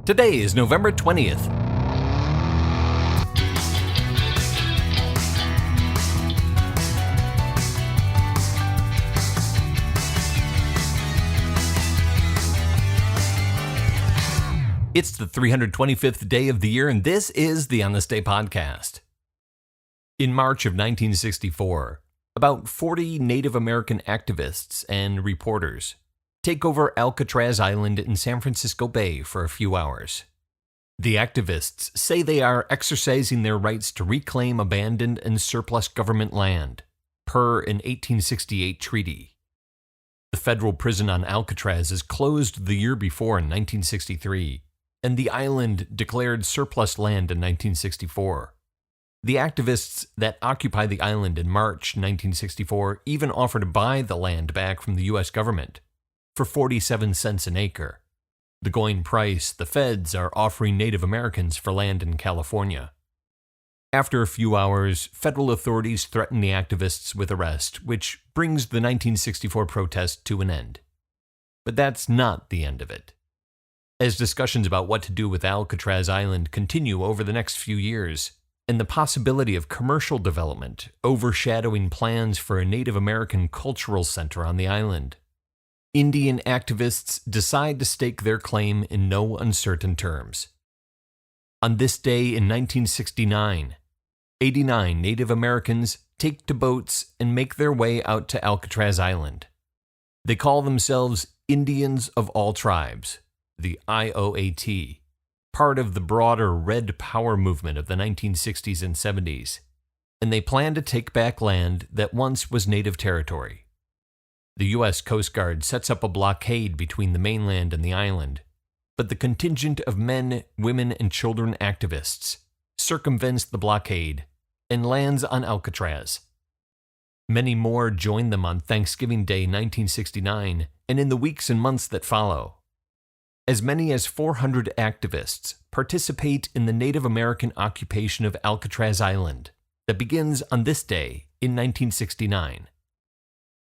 Today is November 20th. It's the 325th day of the year, and this is the On This Day podcast. In March of 1964, about 40 Native American activists and reporters take over Alcatraz Island in San Francisco Bay for a few hours. The activists say they are exercising their rights to reclaim abandoned and surplus government land, per an 1868 treaty. The federal prison on Alcatraz is closed the year before in 1963, and the island declared surplus land in 1964. The activists that occupy the island in March 1964 even offer to buy the land back from the U.S. government for 47 cents an acre, the going price the feds are offering Native Americans for land in California. After a few hours, federal authorities threaten the activists with arrest, which brings the 1964 protest to an end. But that's not the end of it. As discussions about what to do with Alcatraz Island continue over the next few years, and the possibility of commercial development overshadowing plans for a Native American cultural center on the island, Indian activists decide to stake their claim in no uncertain terms. On this day in 1969, 89 Native Americans take to boats and make their way out to Alcatraz Island. They call themselves Indians of All Tribes, the IOAT, part of the broader Red Power movement of the 1960s and 70s, and they plan to take back land that once was Native territory. The U.S. Coast Guard sets up a blockade between the mainland and the island, but the contingent of men, women, and children activists circumvents the blockade and lands on Alcatraz. Many more join them on Thanksgiving Day 1969 and in the weeks and months that follow. As many as 400 activists participate in the Native American occupation of Alcatraz Island that begins on this day in 1969.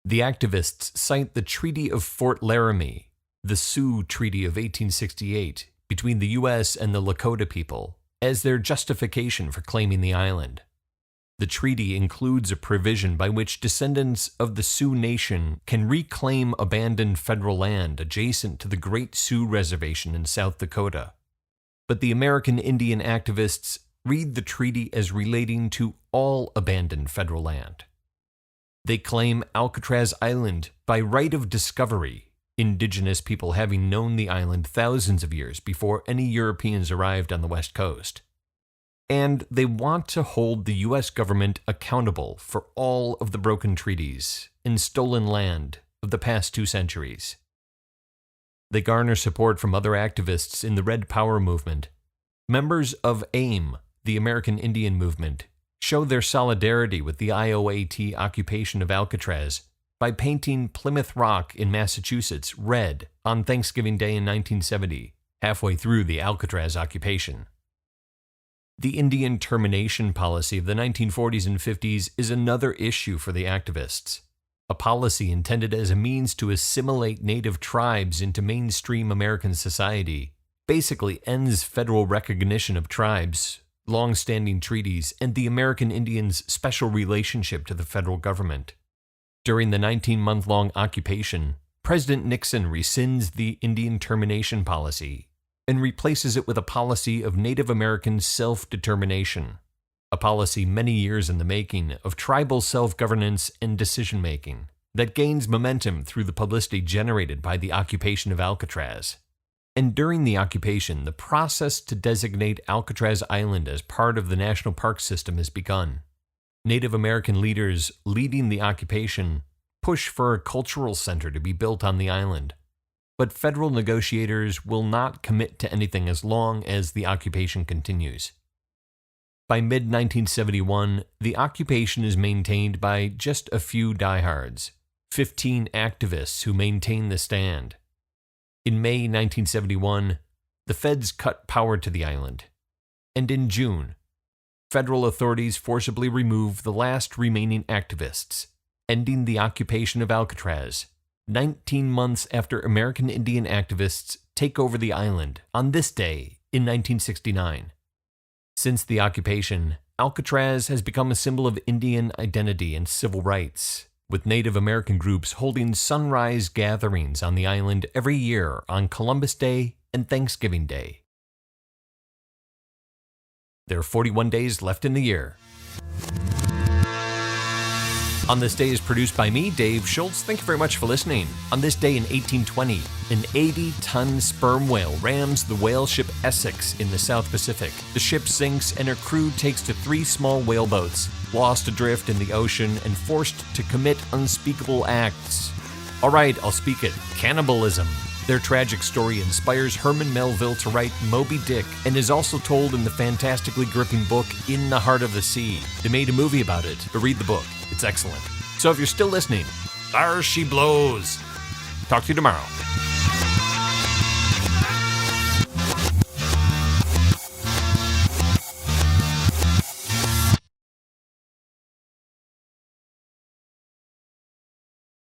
The activists cite the Treaty of Fort Laramie, the Sioux Treaty of 1868, between the U.S. and the Lakota people, as their justification for claiming the island. The treaty includes a provision by which descendants of the Sioux Nation can reclaim abandoned federal land adjacent to the Great Sioux Reservation in South Dakota. But the American Indian activists read the treaty as relating to all abandoned federal land. They claim Alcatraz Island by right of discovery, indigenous people having known the island thousands of years before any Europeans arrived on the West Coast. And they want to hold the U.S. government accountable for all of the broken treaties and stolen land of the past 2 centuries. They garner support from other activists in the Red Power movement. Members of AIM, the American Indian Movement, show their solidarity with the IOAT occupation of Alcatraz by painting Plymouth Rock in Massachusetts red on Thanksgiving Day in 1970, halfway through the Alcatraz occupation. The Indian termination policy of the 1940s and 50s is another issue for the activists, a policy intended as a means to assimilate native tribes into mainstream American society, basically ends federal recognition of tribes, long-standing treaties, and the American Indians' special relationship to the federal government. During the 19-month-long occupation, President Nixon rescinds the Indian termination policy and replaces it with a policy of Native American self-determination, a policy many years in the making of tribal self-governance and decision-making that gains momentum through the publicity generated by the occupation of Alcatraz. And during the occupation, the process to designate Alcatraz Island as part of the national park system has begun. Native American leaders leading the occupation push for a cultural center to be built on the island, but federal negotiators will not commit to anything as long as the occupation continues. By mid-1971, the occupation is maintained by just a few diehards, 15 activists who maintain the stand. In May 1971, the feds cut power to the island, and in June, federal authorities forcibly removed the last remaining activists, ending the occupation of Alcatraz 19 months after American Indian activists take over the island on this day in 1969. Since the occupation, Alcatraz has become a symbol of Indian identity and civil rights, with Native American groups holding sunrise gatherings on the island every year on Columbus Day and Thanksgiving Day. There are 41 days left in the year. On This Day is produced by me, Dave Schultz. Thank you very much for listening. On this day in 1820, an 80-ton sperm whale rams the whaleship Essex in the South Pacific. The ship sinks and her crew takes to 3 small whaleboats, lost adrift in the ocean and forced to commit unspeakable acts. All right, I'll speak it. Cannibalism. Their tragic story inspires Herman Melville to write Moby Dick and is also told in the fantastically gripping book In the Heart of the Sea. They made a movie about it, but read the book. It's excellent. So if you're still listening, there she blows. Talk to you tomorrow.